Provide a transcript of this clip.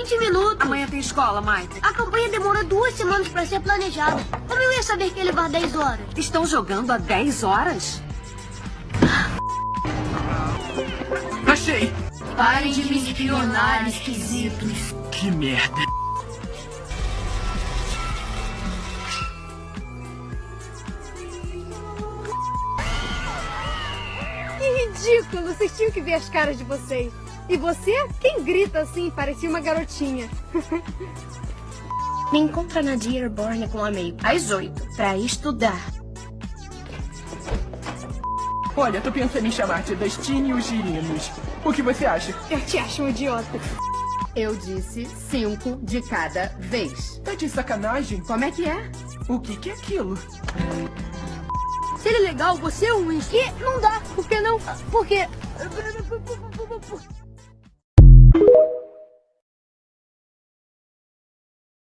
20 minutos. Amanhã tem escola, Mike. A campanha demora 2 semanas pra ser planejada. Como eu ia saber que ia levar 10 horas? Estão jogando há 10 horas? Achei! Parem de me espionar, esquisitos. Que merda. Que ridículo! Vocês tinham que ver as caras de vocês. E você? Quem grita assim? Parecia uma garotinha. Me encontra na Dearborn com um amigo às 8 pra estudar. Olha, tô pensando em chamar de Dustin e os Girinos. O que você acha? Eu te acho um idiota. Eu disse 5 de cada vez. Tá de sacanagem? Como é que é? O que é aquilo? Se ele é legal, você é um uísque. Não dá. Por que não? Porque...